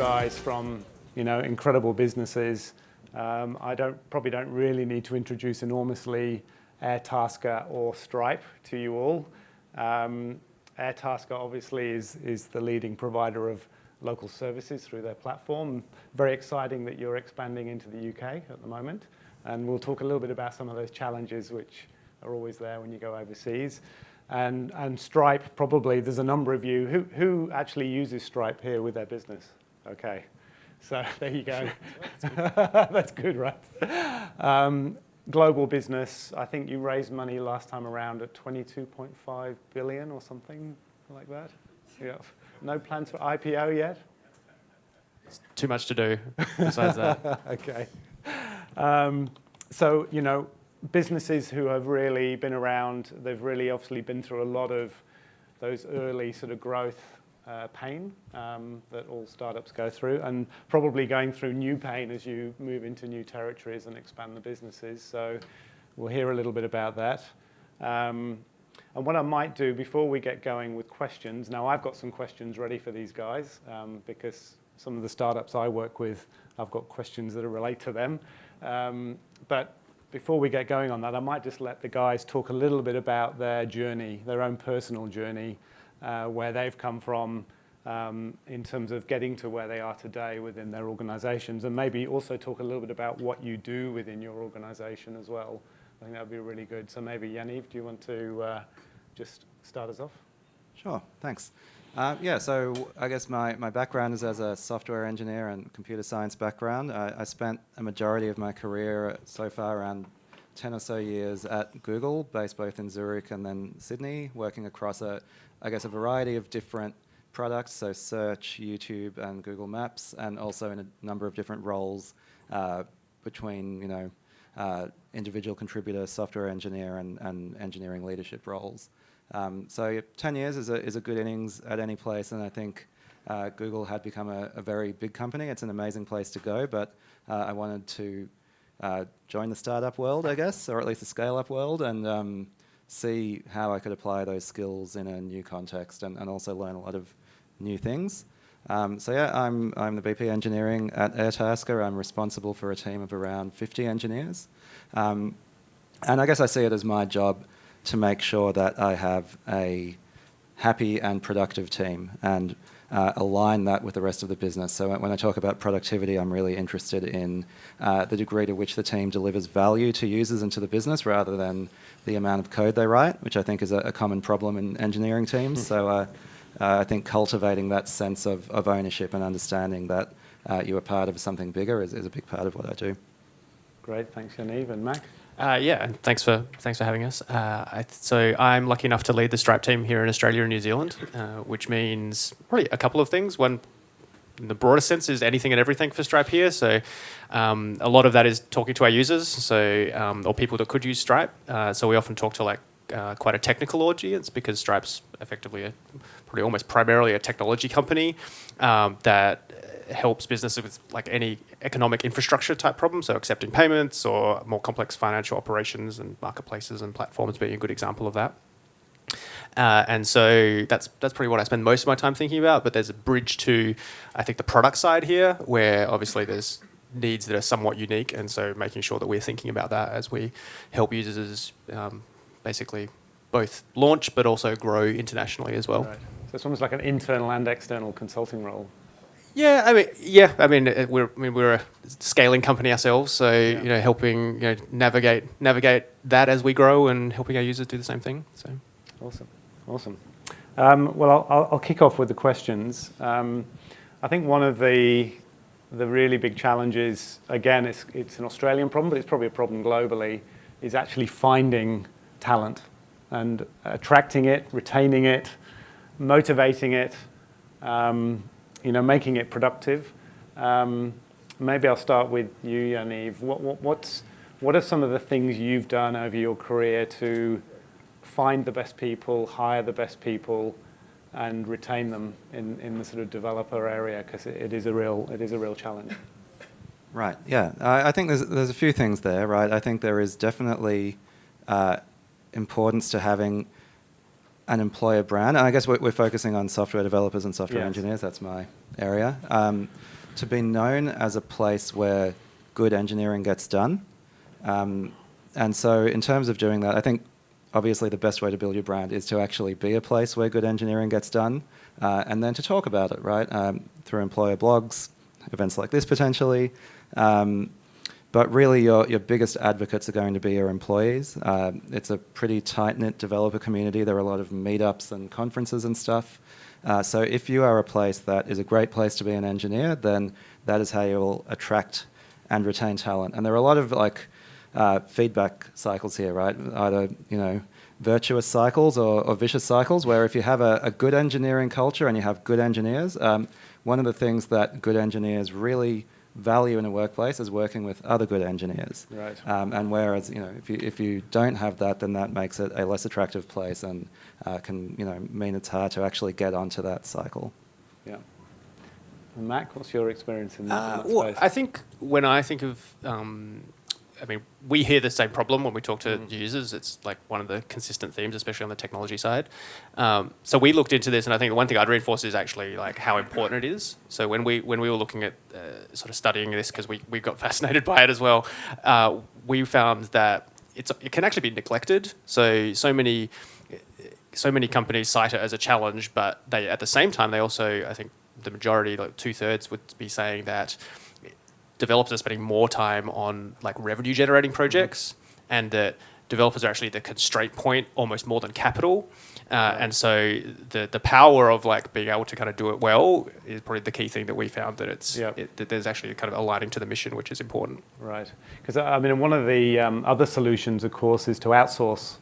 guys from, incredible businesses. I probably don't really need to introduce enormously AirTasker or Stripe to you all. AirTasker obviously is the leading provider of local services through their platform. Very exciting that you're expanding into the UK at the moment. And we'll talk a little bit about some of those challenges which are always there when you go overseas. And Stripe, probably, there's a number of you. Who actually uses Stripe here with their business? Okay, so there you go. That's good, right? Global business, I think you raised money last time around at 22.5 billion or something like that. Yeah. No plans for IPO yet? It's too much to do besides that. Okay. So, businesses who have really been around, they've really obviously been through a lot of those early sort of growth pain that all startups go through, and probably going through new pain as you move into new territories and expand the businesses. So we'll hear a little bit about that. And what I might do before we get going with questions, now I've got some questions ready for these guys because some of the startups I work with, I've got questions that relate to them. But before we get going on that, I might just let the guys talk a little bit about their journey, their own personal journey, where they've come from in terms of getting to where they are today within their organizations, and maybe also talk a little bit about what you do within your organization as well. I think that would be really good. So maybe Yaniv, do you want to just start us off? Sure, thanks. So I guess my background is as a software engineer and computer science background. I spent a majority of my career so far around 10 or so years at Google, based both in Zurich and then Sydney, working across a variety of different products, so search, YouTube, and Google Maps, and also in a number of different roles between, individual contributor, software engineer, and engineering leadership roles. So 10 years is a good innings at any place, and I think Google had become a very big company. It's an amazing place to go, but I wanted to join the startup world, I guess, or at least the scale-up world, and see how I could apply those skills in a new context and also learn a lot of new things. I'm the VP Engineering at AirTasker. I'm responsible for a team of around 50 engineers. And I guess I see it as my job to make sure that I have a happy and productive team and align that with the rest of the business. So when I talk about productivity, I'm really interested in the degree to which the team delivers value to users and to the business rather than the amount of code they write, which I think is a common problem in engineering teams. So I think cultivating that sense of ownership and understanding that you are part of something bigger is a big part of what I do. Great, thanks Yaniv. And Mac? And thanks for having us. So I'm lucky enough to lead the Stripe team here in Australia and New Zealand, which means probably a couple of things. One, in the broader sense, is anything and everything for Stripe here. So a lot of that is talking to our users, or people that could use Stripe. So we often talk to quite a technical audience because Stripe's effectively probably almost primarily a technology company that helps businesses with any economic infrastructure type problem, so accepting payments or more complex financial operations, and marketplaces and platforms being a good example of that. And so that's probably what I spend most of my time thinking about, but there's a bridge to, I think, the product side here, where obviously there's needs that are somewhat unique, and so making sure that we're thinking about that as we help users basically both launch but also grow internationally as well. Right. So it's almost like an internal and external consulting role. We're a scaling company ourselves, so helping navigate that as we grow and helping our users do the same thing. So awesome. Well, I'll kick off with the questions. I think one of the really big challenges, again, it's an Australian problem, but it's probably a problem globally, is actually finding talent and attracting it, retaining it, motivating it. Making it productive. Maybe I'll start with you, Yaniv. What are some of the things you've done over your career to find the best people, hire the best people, and retain them in the sort of developer area? Because it is a real challenge. Right. Yeah. I think there's a few things there. Right. I think there is definitely importance to having an employer brand, and I guess we're focusing on software developers and software engineers, that's my area, to be known as a place where good engineering gets done. And so in terms of doing that, I think obviously the best way to build your brand is to actually be a place where good engineering gets done, and then to talk about it, right? Through employer blogs, events like this potentially. But really your biggest advocates are going to be your employees. It's a pretty tight-knit developer community. There are a lot of meetups and conferences and stuff. So if you are a place that is a great place to be an engineer, then that is how you'll attract and retain talent. And there are a lot of feedback cycles here, right? Either virtuous cycles or vicious cycles, where if you have a good engineering culture and you have good engineers, one of the things that good engineers really value in a workplace is working with other good engineers. Right. And whereas if you don't have that, then that makes it a less attractive place and can mean it's hard to actually get onto that cycle. Yeah. And Mac, what's your experience in that Well, space? I think when I think of, we hear the same problem when we talk to users. It's like one of the consistent themes, especially on the technology side. So we looked into this, and I think the one thing I'd reinforce is actually like how important it is. So when we were looking at sort of studying this, because we got fascinated by it as well, we found that it can actually be neglected. So many companies cite it as a challenge, but they at the same time they also, I think the majority, like 2/3, would be saying that developers are spending more time on like revenue generating projects, and that developers are actually the constraint point almost more than capital. And so the power of like being able to kind of do it well is probably the key thing that we found, that that there's actually kind of aligning to the mission, which is important. Right. Because one of the other solutions, of course, is to outsource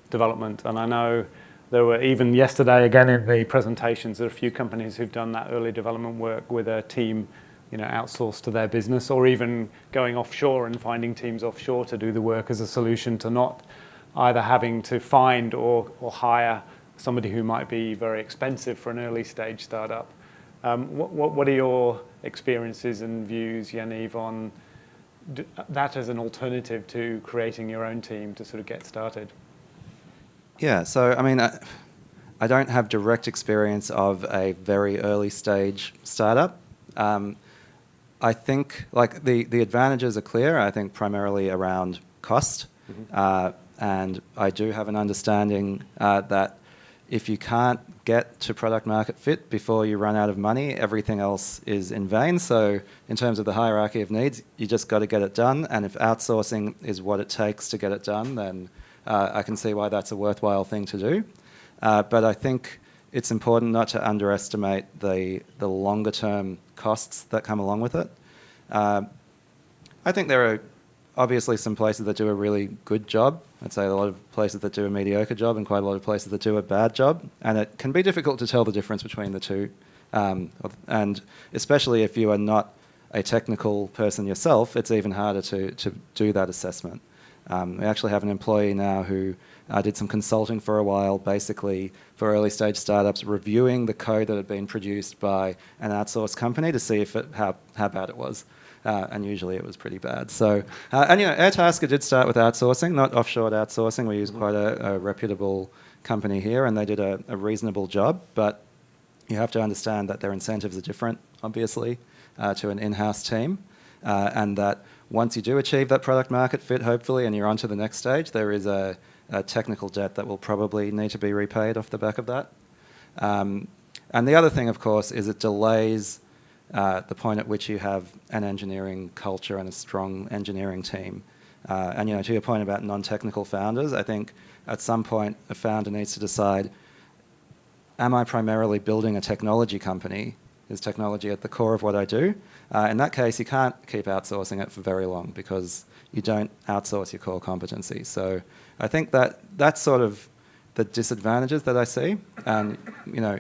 development. And I know there were, even yesterday again in the presentations, there are a few companies who've done that early development work with a team outsourced to their business, or even going offshore and finding teams offshore to do the work as a solution to not either having to find or hire somebody who might be very expensive for an early stage startup. What are your experiences and views, Yaniv, on that as an alternative to creating your own team to sort of get started? Yeah, so I don't have direct experience of a very early stage startup. I think the advantages are clear, I think primarily around cost. And I do have an understanding that if you can't get to product market fit before you run out of money, everything else is in vain. So in terms of the hierarchy of needs, you just got to get it done. And if outsourcing is what it takes to get it done, then I can see why that's a worthwhile thing to do. But I think it's important not to underestimate the longer term costs that come along with it. I think there are obviously some places that do a really good job. I'd say a lot of places that do a mediocre job and quite a lot of places that do a bad job. And it can be difficult to tell the difference between the two. And especially if you are not a technical person yourself, it's even harder to do that assessment. We actually have an employee now who did some consulting for a while, basically for early stage startups, reviewing the code that had been produced by an outsourced company to see how bad it was. And usually it was pretty bad. So, AirTasker did start with outsourcing, not offshore outsourcing. We use quite a reputable company here, and they did a reasonable job. But you have to understand that their incentives are different, obviously, to an in-house team, and that once you do achieve that product market fit, hopefully, and you're on to the next stage, there is a technical debt that will probably need to be repaid off the back of that. And the other thing, of course, is it delays the point at which you have an engineering culture and a strong engineering team. And to your point about non-technical founders, I think at some point a founder needs to decide, am I primarily building a technology company? Is technology at the core of what I do? In that case, you can't keep outsourcing it for very long because you don't outsource your core competency. So I think that's sort of the disadvantages that I see. And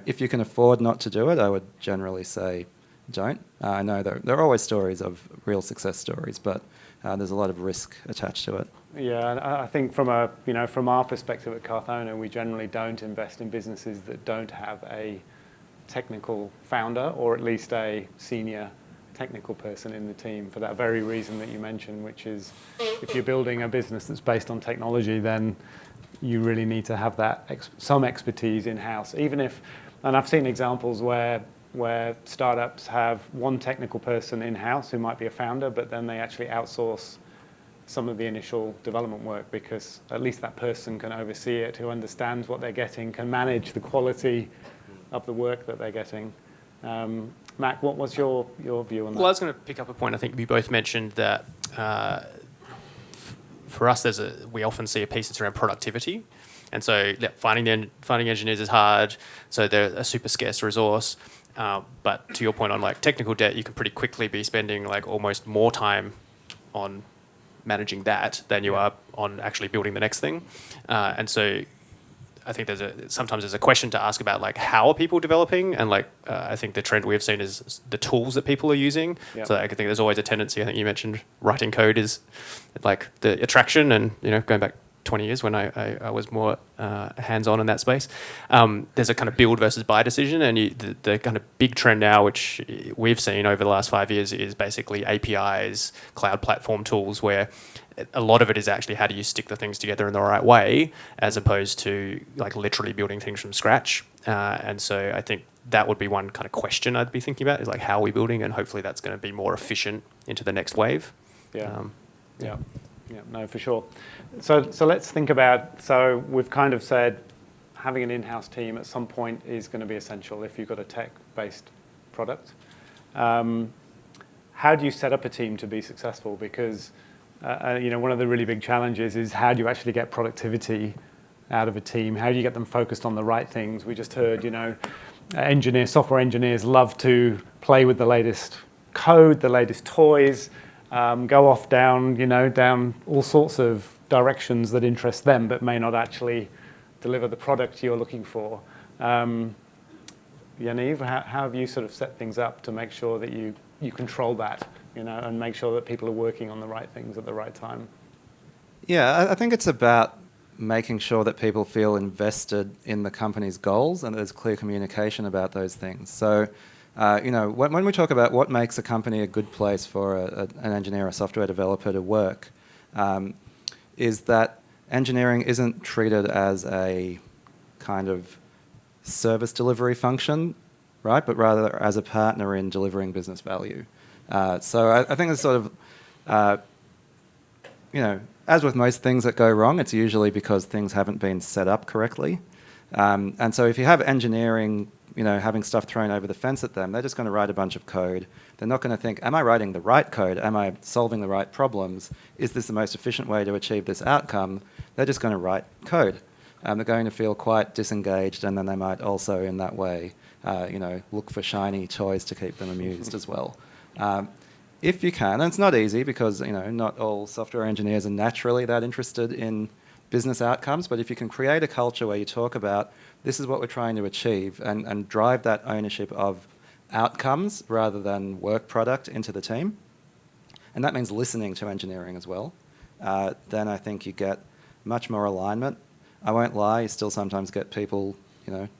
if you can afford not to do it, I would generally say don't. I know there are always stories of real success stories, but there's a lot of risk attached to it. Yeah, and I think from our perspective at Carthona, we generally don't invest in businesses that don't have a technical founder, or at least a senior technical person in the team, for that very reason that you mentioned, which is if you're building a business that's based on technology, then you really need to have that some expertise in-house, even if, and I've seen examples where startups have one technical person in-house who might be a founder, but then they actually outsource some of the initial development work because at least that person can oversee it, who understands what they're getting, can manage the quality of the work that they're getting. Mac, what was your view on that? Well, I was going to pick up a point. I think we both mentioned that for us, we often see a piece that's around productivity. And so finding engineers is hard, so they're a super scarce resource. But to your point on like technical debt, you can pretty quickly be spending like almost more time on managing that than you are on actually building the next thing. And so I think sometimes there's a question to ask about like how are people developing, and like I think the trend we've seen is the tools that people are using. Yep. So I think there's always a tendency. I think you mentioned writing code is like the attraction, and going back 20 years when I was more hands-on in that space. There's a kind of build versus buy decision, and the kind of big trend now, which we've seen over the last 5 years, is basically APIs, cloud platform tools, where a lot of it is actually how do you stick the things together in the right way, as opposed to like literally building things from scratch. And so I think that would be one kind of question I'd be thinking about, is like how are we building, and hopefully that's going to be more efficient into the next wave. Yeah, no, for sure. So let's think about, so we've kind of said having an in-house team at some point is going to be essential if you've got a tech-based product. How do you set up a team to be successful? Because one of the really big challenges is how do you actually get productivity out of a team? How do you get them focused on the right things? We just heard, software engineers love to play with the latest code, the latest toys, go off down all sorts of directions that interest them, but may not actually deliver the product you're looking for. Yaniv, how have you sort of set things up to make sure that you control that, and make sure that people are working on the right things at the right time? Yeah, I think it's about making sure that people feel invested in the company's goals and there's clear communication about those things. So, when we talk about what makes a company a good place for an engineer or software developer to work, is that engineering isn't treated as a kind of service delivery function, right? But rather as a partner in delivering business value. So I think it's sort of, as with most things that go wrong, it's usually because things haven't been set up correctly. And so if you have engineering, having stuff thrown over the fence at them, they're just going to write a bunch of code. They're not going to think, am I writing the right code? Am I solving the right problems? Is this the most efficient way to achieve this outcome? They're just going to write code. They're going to feel quite disengaged, and then they might also, in that way, look for shiny toys to keep them amused as well. If you can, and it's not easy because not all software engineers are naturally that interested in business outcomes, but if you can create a culture where you talk about this is what we're trying to achieve and drive that ownership of outcomes rather than work product into the team, and that means listening to engineering as well, then I think you get much more alignment. I won't lie, you still sometimes get people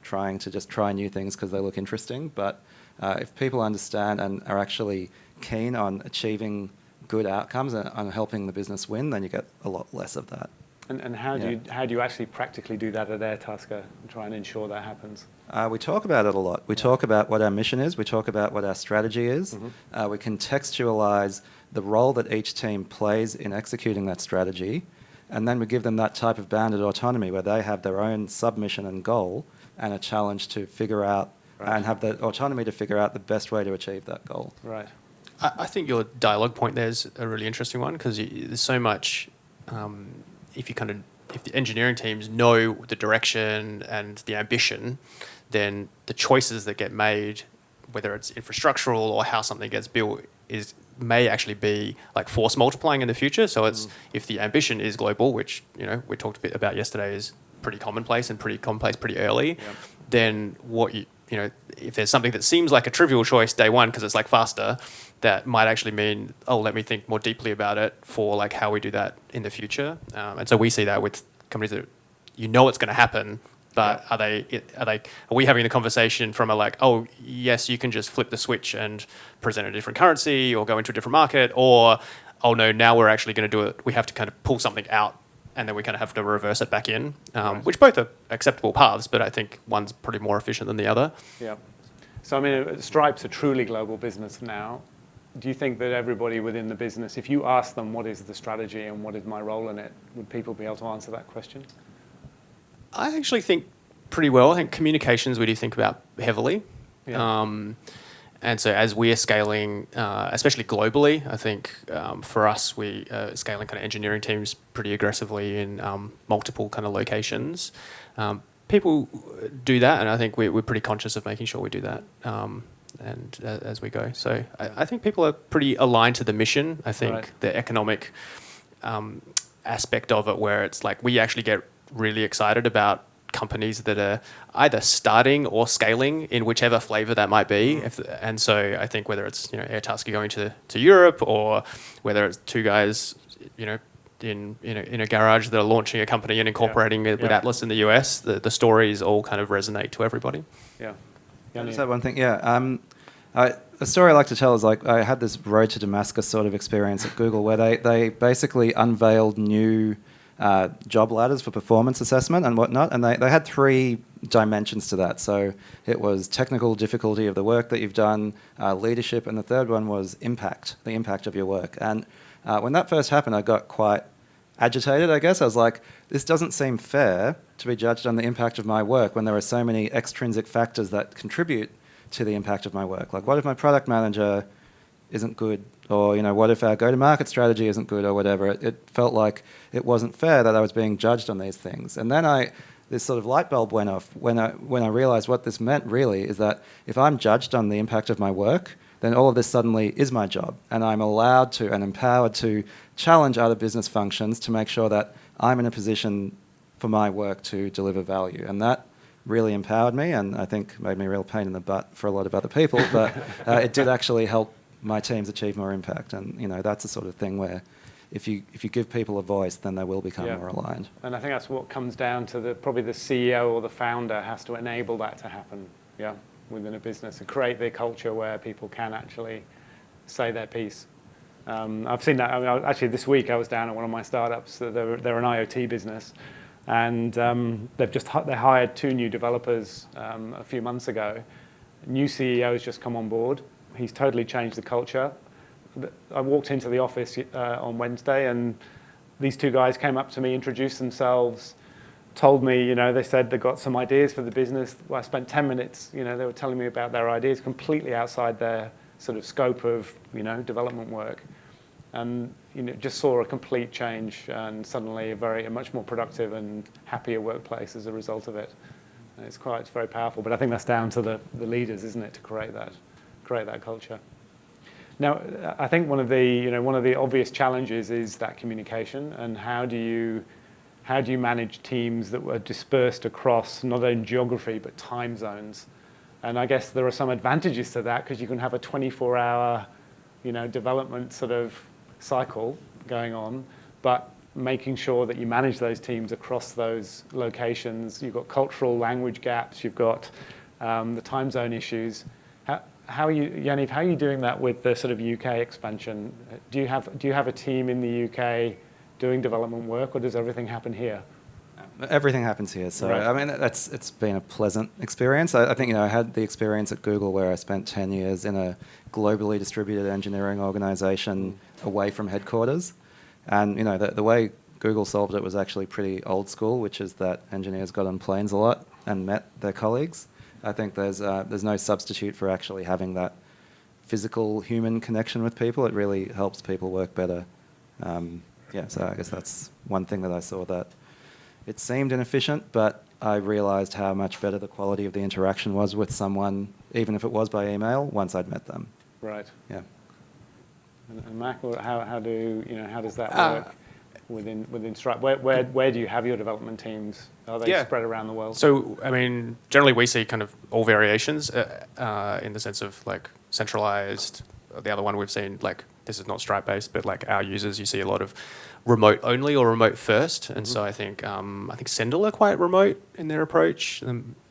trying to just try new things because they look interesting, but if people understand and are actually keen on achieving good outcomes and on helping the business win, then you get a lot less of that. And how do you actually practically do that at AirTasker and try and ensure that happens? We talk about it a lot. We talk about what our mission is. We talk about what our strategy is. Mm-hmm. We contextualize the role that each team plays in executing that strategy, and then we give them that type of bounded autonomy where they have their own submission and goal and a challenge to figure out and have the autonomy to figure out the best way to achieve that goal. Right. I think your dialogue point there is a really interesting one, because there's so much. If the engineering teams know the direction and the ambition, then the choices that get made, whether it's infrastructural or how something gets built, may actually be like force multiplying in the future. So it's if the ambition is global, which we talked a bit about yesterday, is pretty commonplace and pretty commonplace pretty early, then if there's something that seems like a trivial choice day one because it's like faster, that might actually mean, let me think more deeply about it for like how we do that in the future. And so we see that with companies that it's going to happen, but are we having the conversation from a like, oh yes, you can just flip the switch and present a different currency or go into a different market, or oh no, now we're actually going to do it. We have to kind of pull something out and then we kind of have to reverse it back in, which both are acceptable paths, but I think one's pretty more efficient than the other. Yeah. So I mean, Stripe's a truly global business now. Do you think that everybody within the business, if you ask them what is the strategy and what is my role in it, would people be able to answer that question? I actually think pretty well. I think communications we do think about heavily. Yeah. And so as we are scaling, especially globally, I think for us, we are scaling kind of engineering teams pretty aggressively in multiple kind of locations. People do that, and I think we're pretty conscious of making sure we do that and as we go. So I think people are pretty aligned to the mission. I think the economic aspect of it, where it's like we actually get really excited about companies that are either starting or scaling in whichever flavor that might be. And so I think whether it's AirTasker going to Europe, or whether it's two guys in a garage that are launching a company and incorporating it with Atlas in the US, the stories all kind of resonate to everybody. Yeah. I just have one thing. A story I like to tell is like I had this road to Damascus sort of experience at Google where they basically unveiled new job ladders for performance assessment and whatnot, and they had 3 dimensions to that. So it was technical difficulty of the work that you've done, leadership, and the third one was impact, the impact of your work. And when that first happened, I got quite agitated, I guess. I was like, this doesn't seem fair to be judged on the impact of my work when there are so many extrinsic factors that contribute to the impact of my work. Like, what if my product manager isn't good? Or, what if our go-to-market strategy isn't good or whatever? It felt like it wasn't fair that I was being judged on these things. And then this sort of light bulb went off when I realized what this meant really is that if I'm judged on the impact of my work, then all of this suddenly is my job. And I'm allowed to and empowered to challenge other business functions to make sure that I'm in a position for my work to deliver value. And that really empowered me, and I think made me a real pain in the butt for a lot of other people, but it did actually help my teams achieve more impact. And that's the sort of thing where if you give people a voice, then they will become more aligned. And I think that's what comes down to probably the CEO or the founder has to enable that to happen, within a business and create the culture where people can actually say their piece. I've seen that. Actually, this week I was down at one of my startups. They're an IoT business, and they hired 2 new developers a few months ago. New CEO's just come on board. He's totally changed the culture. I walked into the office on Wednesday, and these 2 guys came up to me, introduced themselves, told me, they said they got some ideas for the business. Well, I spent 10 minutes, they were telling me about their ideas completely outside their sort of scope of, development work. And, just saw a complete change and suddenly a much more productive and happier workplace as a result of it. And it's very powerful, but I think that's down to the leaders, isn't it, to create that culture. Now, I think one of the obvious challenges is that communication, and how do you manage teams that were dispersed across not only geography but time zones? And I guess there are some advantages to that because you can have a 24-hour, development sort of cycle going on, but making sure that you manage those teams across those locations. You've got cultural language gaps. You've got the time zone issues. How are you, Yaniv? How are you doing that with the sort of UK expansion? Do you have a team in the UK doing development work, or does everything happen here? Everything happens here. So I mean, it's been a pleasant experience. I think I had the experience at Google where I spent 10 years in a globally distributed engineering organization away from headquarters, and the way Google solved it was actually pretty old school, which is that engineers got on planes a lot and met their colleagues. I think there's no substitute for actually having that physical human connection with people. It really helps people work better. So I guess that's one thing that I saw, that it seemed inefficient, but I realized how much better the quality of the interaction was with someone, even if it was by email, once I'd met them. Right. Yeah. And Mac, how does that work within Stripe? Where do you have your development teams? Are they spread around the world? So, I mean, generally we see kind of all variations in the sense of like centralized. The other one we've seen, like, this is not Stripe based, but like our users, you see a lot of remote only or remote first. And so I think Sendel are quite remote in their approach.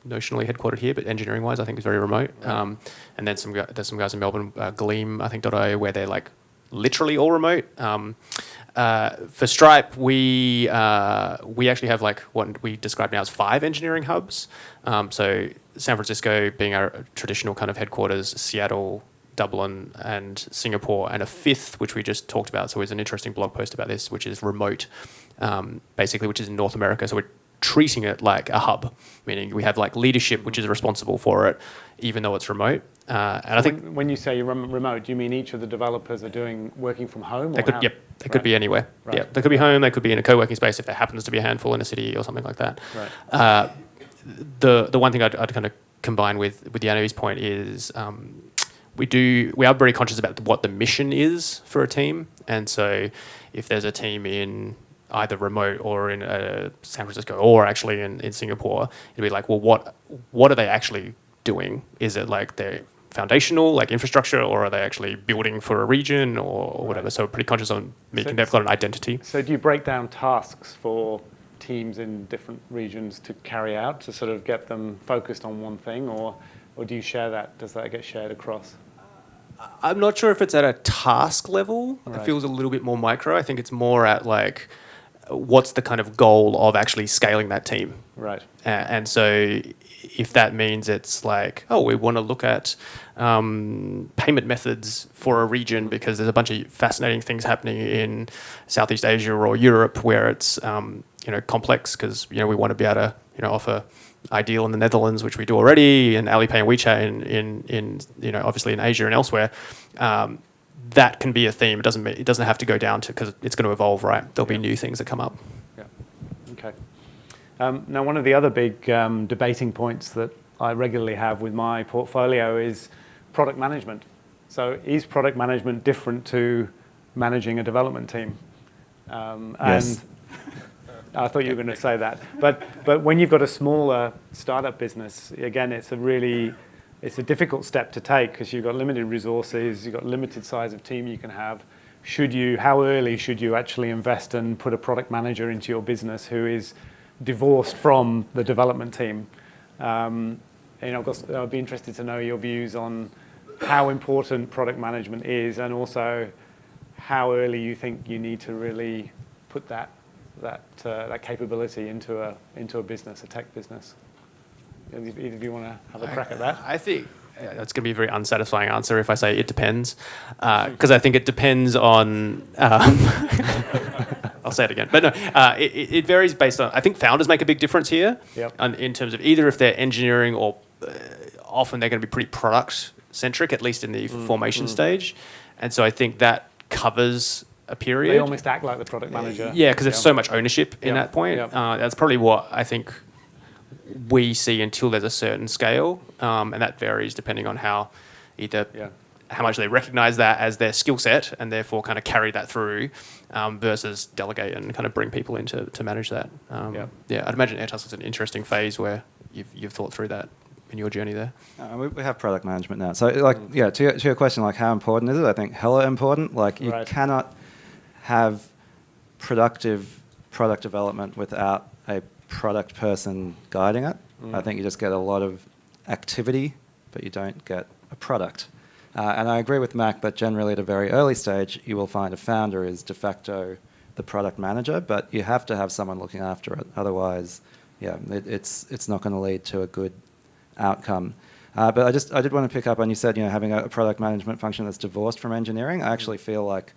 Notionally headquartered here, but engineering wise, I think is very remote. Right. And then there's some guys in Melbourne, Gleam, I think .io, where they're like literally all remote. For Stripe, we actually have like what we describe now as 5 engineering hubs. So San Francisco being our traditional kind of headquarters, Seattle, Dublin, and Singapore, and a 5th, which we just talked about. So there's an interesting blog post about this, which is remote, basically, which is in North America. So we're treating it like a hub, meaning we have like leadership, which is responsible for it, even though it's remote. And so I think when you say you're remote, do you mean each of the developers are working from home? they could, they could be anywhere. Right. Yeah, they could be home. They could be in a co-working space if there happens to be a handful in a city or something like that. Right. The one thing I'd kind of combine with Yaniv's point is we are very conscious about what the mission is for a team, and so if there's a team in either remote or in San Francisco or actually in Singapore, it'd be like, well, what are they actually doing? Is it like they're foundational, like infrastructure, or are they actually building for a region or whatever? So we're pretty conscious on making they've got an identity. So do you break down tasks for teams in different regions to carry out to sort of get them focused on one thing, or do you share that? Does that get shared across? I'm not sure if it's at a task level. Right. It feels a little bit more micro. I think it's more at like, what's the kind of goal of actually scaling that team? Right. And so if that means it's like, oh, we want to look at payment methods for a region because there's a bunch of fascinating things happening in Southeast Asia or Europe where it's complex because we want to be able to offer Ideal in the Netherlands, which we do already, and Alipay and WeChat in obviously in Asia and elsewhere. That can be a theme. It doesn't have to go down to, because it's going to evolve, right? There'll be new things that come up. Yeah. Okay. Now, one of the other big debating points that I regularly have with my portfolio is product management. So, is product management different to managing a development team? Yes. And I thought you were going to say that. But when you've got a smaller startup business, again, it's a difficult step to take because you've got limited resources, you've got limited size of team you can have. How early should you actually invest and put a product manager into your business who is divorced from the development team? I'd be interested to know your views on how important product management is, and also how early you think you need to really put that capability into a business, a tech business. Either of you want to have a crack at that? I think that's going to be a very unsatisfying answer if I say it depends, because I think it depends on. I'll say it again, but no, it varies based on. I think founders make a big difference here, in terms of either if they're engineering or often they're going to be pretty product centric, at least in the formation stage, and so I think that covers a period. They almost act like the product manager. Yeah, because there's so much ownership in that point. Yeah. That's probably what I think we see until there's a certain scale, and that varies depending on how much they recognize that as their skill set and therefore kind of carry that through, versus delegate and kind of bring people in to manage that. I'd imagine AirTasker is an interesting phase where you've thought through that in your journey there. We have product management now. So to your question, like how important is it? I think hella important. Like you cannot have productive product development without a product person guiding it. I think you just get a lot of activity, but you don't get a product. And I agree with Mac that generally at a very early stage, you will find a founder is de facto the product manager, but you have to have someone looking after it. Otherwise, it's not going to lead to a good outcome. But I did want to pick up on, you said, having a product management function that's divorced from engineering. I actually feel like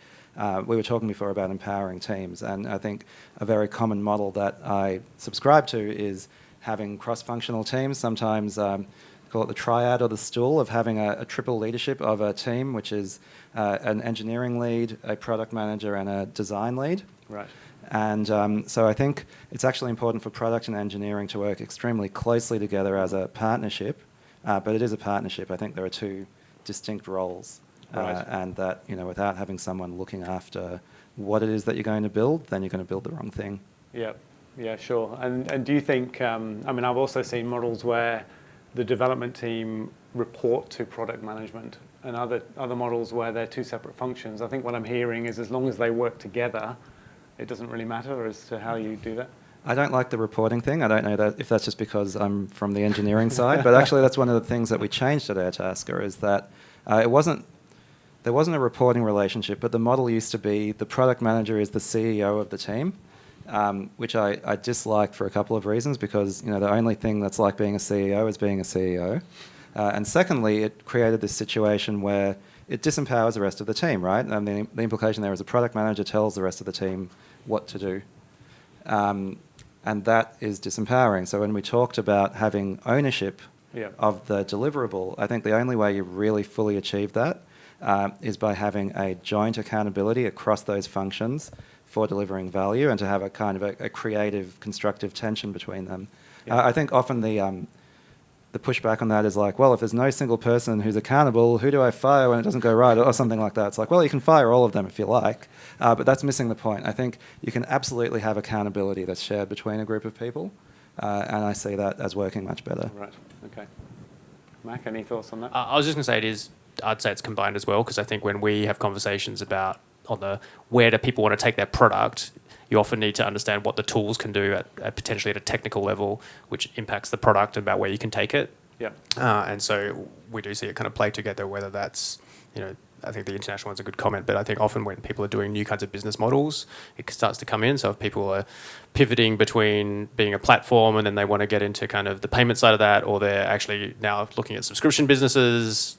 we were talking before about empowering teams, and I think a very common model that I subscribe to is having cross-functional teams. Sometimes call it the triad or the stool of having a triple leadership of a team, which is an engineering lead, a product manager, and a design lead. Right. And so I think it's actually important for product and engineering to work extremely closely together as a partnership, but it is a partnership. I think there are two distinct roles. And that, without having someone looking after what it is that you're going to build, then you're going to build the wrong thing. Yeah, sure. And do you think, I've also seen models where the development team report to product management, and other models where they're two separate functions. I think what I'm hearing is as long as they work together, it doesn't really matter as to how you do that. I don't like the reporting thing. I don't know if that's just because I'm from the engineering side, but actually that's one of the things that we changed at AirTasker is that it wasn't there wasn't a reporting relationship, but the model used to be the product manager is the CEO of the team, which I disliked for a couple of reasons, because the only thing that's like being a CEO is being a CEO. And secondly, it created this situation where it disempowers the rest of the team, right? And the implication there is a product manager tells the rest of the team what to do. And that is disempowering. So when we talked about having ownership of the deliverable, I think the only way you really fully achieve that is by having a joint accountability across those functions for delivering value, and to have a kind of a creative, constructive tension between them. I think often the pushback on that is like, well, if there's no single person who's accountable, who do I fire when it doesn't go right, or something like that. It's like, well, you can fire all of them if you like, but that's missing the point. I think you can absolutely have accountability that's shared between a group of people, and I see that as working much better. Right, okay. Mac, any thoughts on that? I was just going to say I'd say it's combined as well, because I think when we have conversations about where do people want to take their product, you often need to understand what the tools can do at potentially at a technical level, which impacts the product and about where you can take it. Yeah. And so we do see it kind of play together, whether that's, I think the international one's a good comment, but I think often when people are doing new kinds of business models, it starts to come in. So if people are pivoting between being a platform and then they want to get into kind of the payment side of that, or they're actually now looking at subscription businesses,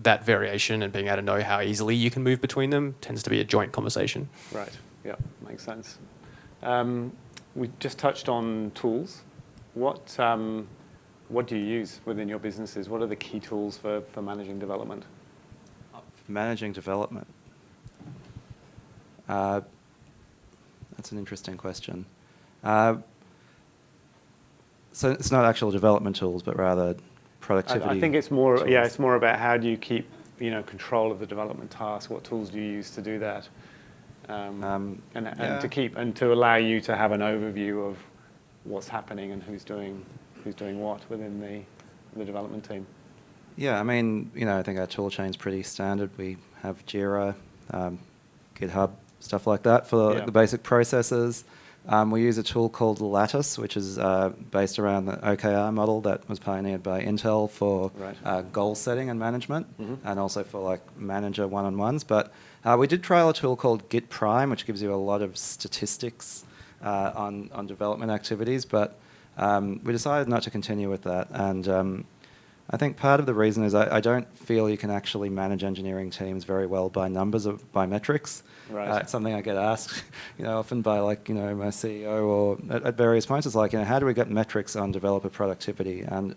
that variation and being able to know how easily you can move between them tends to be a joint conversation. Right, yeah, makes sense. We just touched on tools. What do you use within your businesses? What are the key tools for managing development? Managing development. That's an interesting question. So it's not actual development tools, but rather productivity. I think it's more. tools. Yeah, it's more about how do you keep control of the development task. What tools do you use to do that? And to keep and to allow you to have an overview of what's happening and who's doing what within the development team. Yeah, I mean, I think our tool chain's pretty standard. We have Jira, GitHub, stuff like that for the basic processes. We use a tool called Lattice, which is based around the OKR model that was pioneered by Intel for goal setting and management, and also for like manager one-on-ones. But we did trial a tool called Git Prime, which gives you a lot of statistics on development activities. But we decided not to continue with that. And I think part of the reason is I don't feel you can actually manage engineering teams very well by numbers or by metrics. Right. It's something I get asked, often by my CEO or at various points. It's like, how do we get metrics on developer productivity? And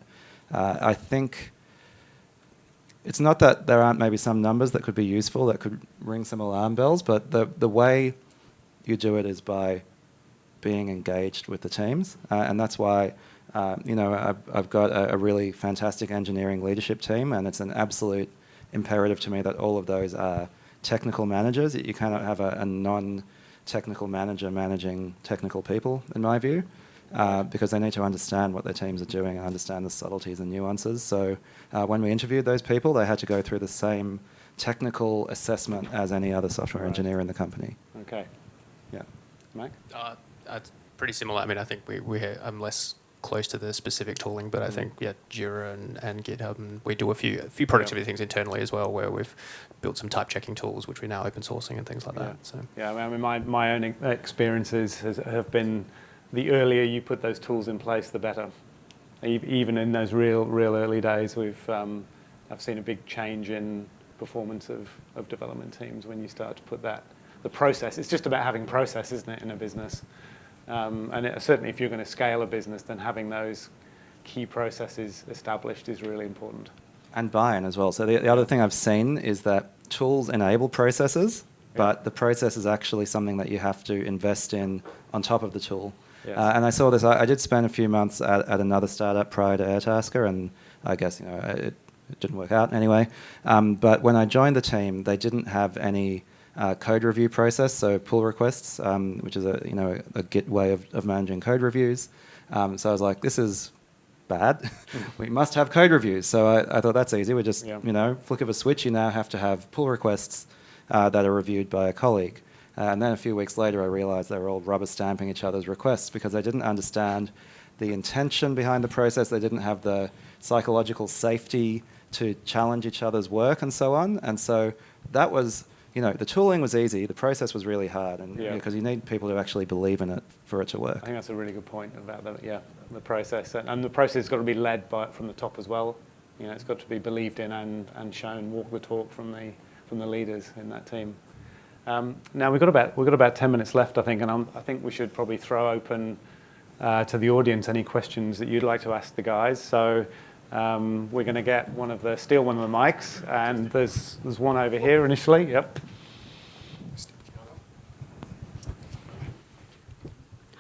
I think it's not that there aren't maybe some numbers that could be useful, that could ring some alarm bells, but the way you do it is by being engaged with the teams, and that's why. I've got a really fantastic engineering leadership team, and it's an absolute imperative to me that all of those are technical managers. You cannot have a non-technical manager managing technical people, in my view, because they need to understand what their teams are doing and understand the subtleties and nuances. So when we interviewed those people, they had to go through the same technical assessment as any other software engineer in the company. Okay. Yeah. Mike? It's pretty similar. I mean, I think I'm less close to the specific tooling, but I think Jira and GitHub, and we do a few productivity things internally as well, where we've built some type checking tools which we're now open sourcing and things like that. So I mean my own experiences have been the earlier you put those tools in place, the better. Even in those real early days, I've seen a big change in performance of development teams when you start to put the process. It's just about having process, isn't it, in a business? And certainly if you're going to scale a business, then having those key processes established is really important. And buy-in as well. So the other thing I've seen is that tools enable processes, but the process is actually something that you have to invest in on top of the tool. Yes. And I saw this. I did spend a few months at another startup prior to AirTasker, and I guess it didn't work out anyway. But when I joined the team, they didn't have any code review process, so pull requests, which is a Git way of managing code reviews. So I was like, this is bad. We must have code reviews. So I thought that's easy. We just flick of a switch. You now have to have pull requests that are reviewed by a colleague. And then a few weeks later, I realized they were all rubber stamping each other's requests because they didn't understand the intention behind the process. They didn't have the psychological safety to challenge each other's work and so on. And so that was, the tooling was easy. The process was really hard, and because you need people to actually believe in it for it to work. I think that's a really good point about the process, and the process has got to be led from the top as well. It's got to be believed in and shown, walk the talk from the leaders in that team. Now we've got about 10 minutes left, I think, and I think we should probably throw open to the audience any questions that you'd like to ask the guys. So we're going to steal one of the mics, and there's one over here initially. Yep.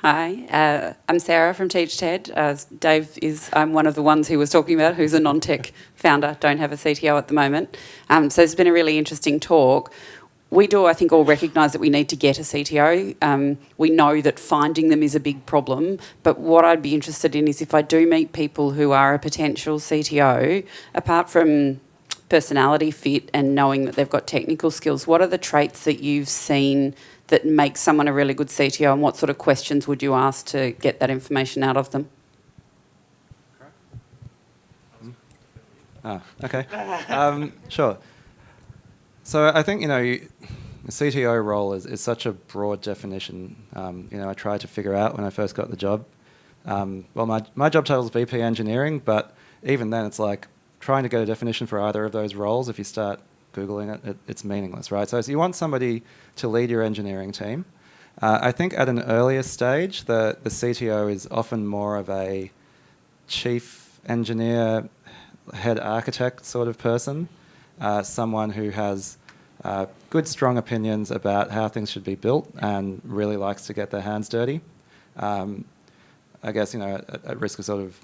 Hi, I'm Sarah from TeachTed. I'm one of the ones who was talking about who's a non-tech founder, don't have a CTO at the moment. So it's been a really interesting talk. We do, I think, all recognise that we need to get a CTO. We know that finding them is a big problem, but what I'd be interested in is if I do meet people who are a potential CTO, apart from personality fit and knowing that they've got technical skills, what are the traits that you've seen that makes someone a really good CTO, and what sort of questions would you ask to get that information out of them? Okay. Sure. So I think, the CTO role is such a broad definition. I tried to figure out when I first got the job. My job title is VP Engineering, but even then it's like trying to get a definition for either of those roles. If you start Googling it, it's meaningless, right? So you want somebody to lead your engineering team. I think at an earlier stage, the CTO is often more of a chief engineer, head architect sort of person, someone who has good, strong opinions about how things should be built and really likes to get their hands dirty. I guess, at risk of sort of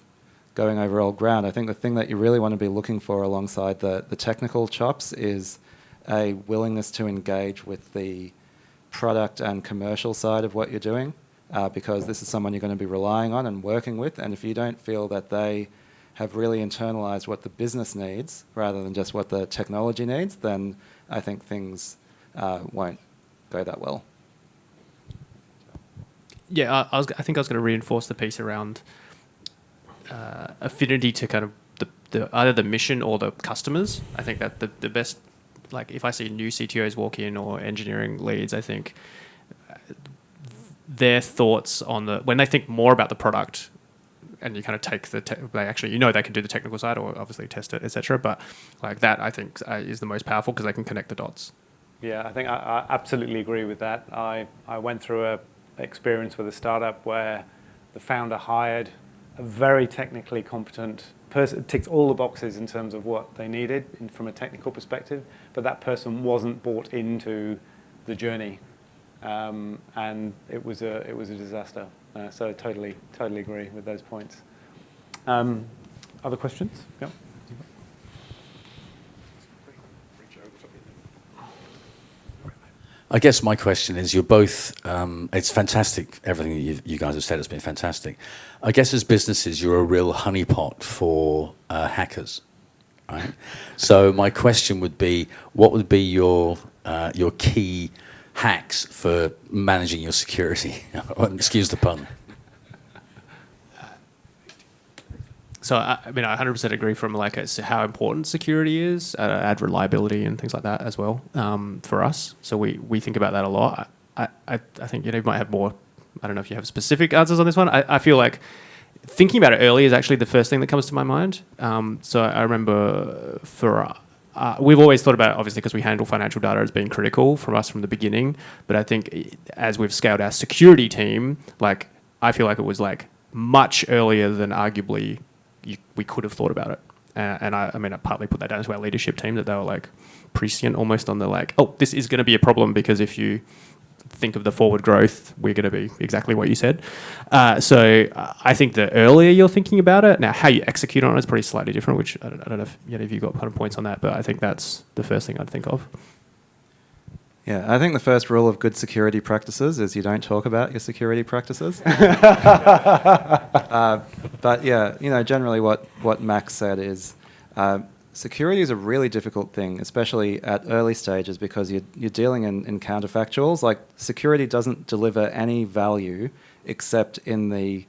going over old ground, I think the thing that you really want to be looking for alongside the technical chops is a willingness to engage with the product and commercial side of what you're doing, because this is someone you're going to be relying on and working with, and if you don't feel that they have really internalized what the business needs rather than just what the technology needs, then I think things won't go that well. Yeah, I think I was going to reinforce the piece around affinity to kind of either the mission or the customers. I think that the best, like if I see new CTOs walk in or engineering leads, I think their thoughts on when they think more about the product, and you kind of take they actually, they can do the technical side or obviously test it, etc. But like that, I think is the most powerful because they can connect the dots. Yeah, I think I absolutely agree with that. I went through an experience with a startup where the founder hired a very technically competent person, ticked all the boxes in terms of what they needed from a technical perspective, but that person wasn't bought into the journey, and it was a disaster. So totally agree with those points. Other questions? Yeah. I guess my question is, you're both, it's fantastic, everything you guys have said has been fantastic. I guess as businesses, you're a real honeypot for hackers, right? So my question would be, what would be your key hacks for managing your security? Excuse the pun. So I 100% agree from how important security is, add reliability and things like that as well for us. So we think about that a lot. I think Yaniv might have more. I don't know if you have specific answers on this one. I feel like thinking about it early is actually the first thing that comes to my mind. So I remember we've always thought about it, obviously, because we handle financial data as being critical from us from the beginning. But I think as we've scaled our security team, I feel like it was much earlier than arguably we could have thought about it. And I partly put that down to our leadership team, that they were prescient almost on the this is going to be a problem because if you think of the forward growth, we're going to be exactly what you said. So I think the earlier you're thinking about it, now how you execute on it is pretty slightly different, which I don't know if you've got kind of points on that, but I think that's the first thing I'd think of. Yeah, I think the first rule of good security practices is you don't talk about your security practices. But yeah, generally what Max said is security is a really difficult thing, especially at early stages, because you're dealing in counterfactuals. Security doesn't deliver any value except in the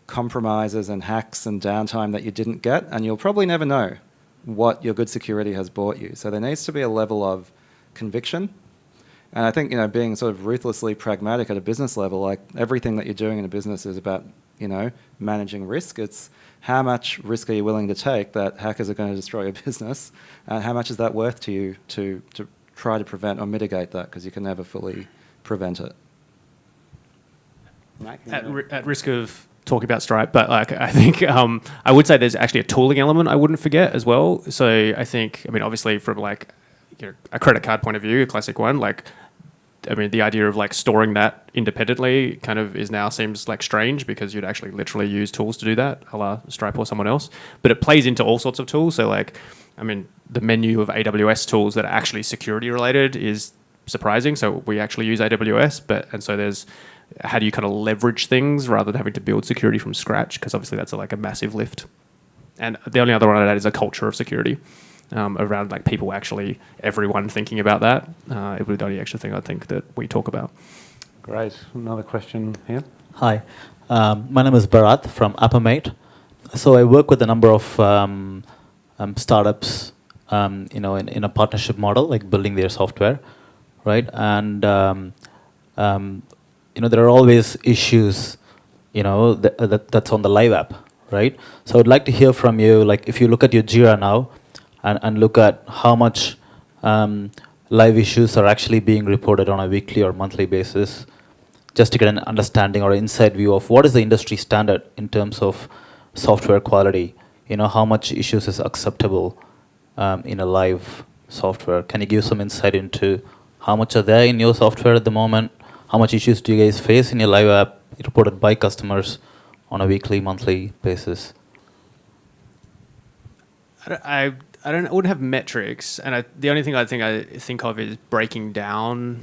compromises and hacks and downtime that you didn't get, and you'll probably never know what your good security has bought you. So there needs to be a level of conviction. And I think, being sort of ruthlessly pragmatic at a business level, like everything that you're doing in a business is about, managing risk. It's how much risk are you willing to take that hackers are going to destroy your business, and how much is that worth to you to try to prevent or mitigate that, because you can never fully prevent it. At risk of talking about Stripe, but I think I would say there's actually a tooling element I wouldn't forget as well. So I think, obviously from a credit card point of view, a classic one, the idea of storing that independently kind of seems strange, because you'd actually literally use tools to do that, a la Stripe or someone else. But it plays into all sorts of tools. So the menu of AWS tools that are actually security related is surprising. So we actually use AWS, and so there's how do you kind of leverage things rather than having to build security from scratch? Because obviously that's a massive lift. And the only other one I'd add is a culture of security. Around people actually, everyone thinking about that. It would be the only extra thing I think that we talk about. Great. Another question here. Hi, my name is Bharat from Appamate. So I work with a number of startups, in a partnership model, building their software, right? And there are always issues, that's on the live app, right? So I'd like to hear from you, if you look at your Jira now, and look at how much live issues are actually being reported on a weekly or monthly basis, just to get an understanding or inside view of what is the industry standard in terms of software quality. How much issues is acceptable in a live software. Can you give some insight into how much are there in your software at the moment? How much issues do you guys face in your live app reported by customers on a weekly, monthly basis? I wouldn't have metrics, and the only thing I think of is breaking down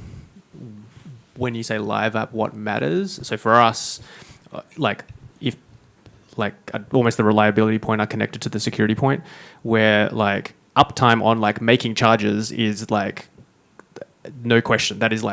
when you say live app what matters. So for us, if almost the reliability point are connected to the security point, where uptime on making charges is no question, that is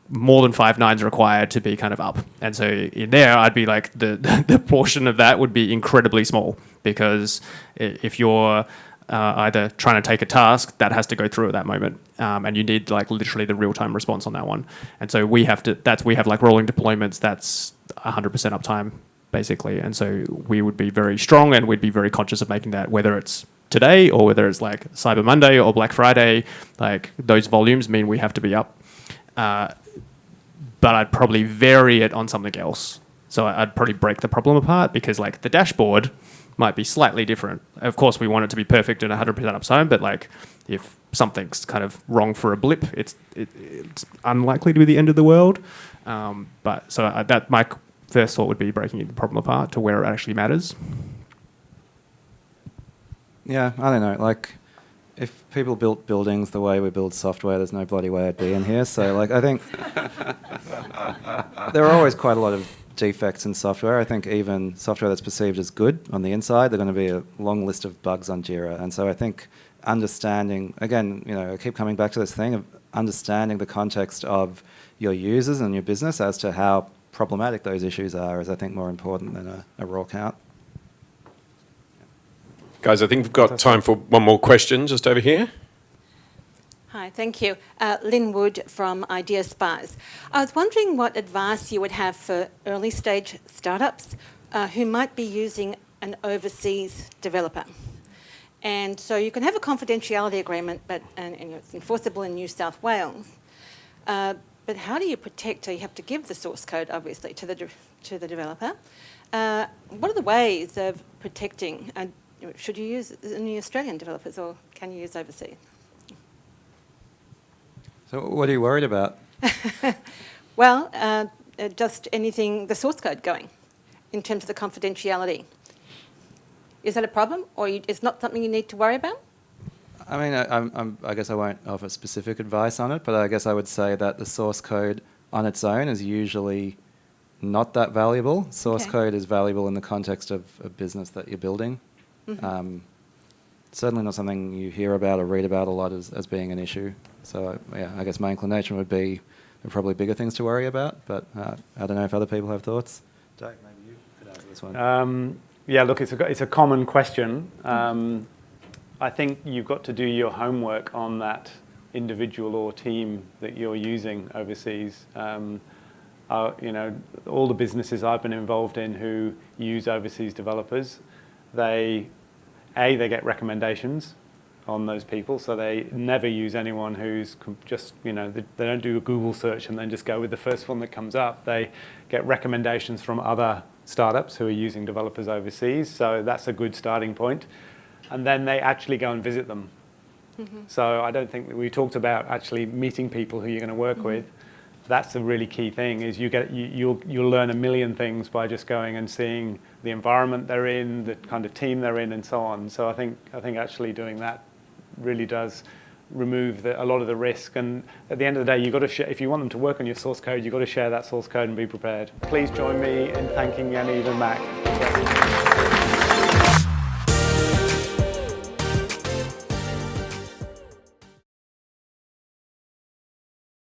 more than 5 nines required to be kind of up. And so in there, I'd be the portion of that would be incredibly small, because if you're either trying to take a task, that has to go through at that moment, and you need literally the real-time response on that one. And so we have rolling deployments, that's 100% uptime basically. And so we would be very strong, and we'd be very conscious of making that, whether it's today or whether it's Cyber Monday or Black Friday, those volumes mean we have to be up. But I'd probably vary it on something else. So I'd probably break the problem apart, because the dashboard might be slightly different. Of course, we want it to be perfect and 100% uptime, but if something's kind of wrong for a blip, it's unlikely to be the end of the world. But that my first thought would be breaking the problem apart to where it actually matters. Yeah, I don't know. If people built buildings the way we build software, there's no bloody way I'd be in here. So, I think there are always quite a lot of defects in software. I think even software that's perceived as good on the inside, there's going to be a long list of bugs on Jira. And so I think understanding, again, I keep coming back to this thing of understanding the context of your users and your business as to how problematic those issues are is, I think, more important than a raw count. Guys, I think we've got time for one more question just over here. Hi, thank you. Lynn Wood from Idea Spies. I was wondering what advice you would have for early stage startups who might be using an overseas developer. And so you can have a confidentiality agreement, and it's enforceable in New South Wales. But how do you protect? So you have to give the source code, obviously, to the developer. What are the ways of protecting? Should you use any Australian developers, or can you use overseas? So what are you worried about? Well, just anything, the source code going, in terms of the confidentiality. Is that a problem, or it's not something you need to worry about? I mean, I guess I won't offer specific advice on it, but I guess I would say that the source code on its own is usually not that valuable. Source code is valuable in the context of a business that you're building. Mm-hmm. Certainly not something you hear about or read about a lot as being an issue. So, I guess my inclination would be there are probably bigger things to worry about, but I don't know if other people have thoughts. Dave, maybe you could answer this one. Yeah, look, it's a common question. I think you've got to do your homework on that individual or team that you're using overseas. You know, all the businesses I've been involved in who use overseas developers, they get recommendations on those people, so they never use anyone who's just, you know, they don't do a Google search and then just go with the first one that comes up. They get recommendations from other startups who are using developers overseas, so that's a good starting point. And then they actually go and visit them. Mm-hmm. So I don't think that we talked about actually meeting people who you're going to work with. That's a really key thing, is you'll learn a million things by just going and seeing the environment they're in, the kind of team they're in, and so on. So I think actually doing that really does remove a lot of the risk. And at the end of the day, you've got to if you want them to work on your source code, you've got to share that source code and be prepared. Please join me in thanking Yaniv and Mac.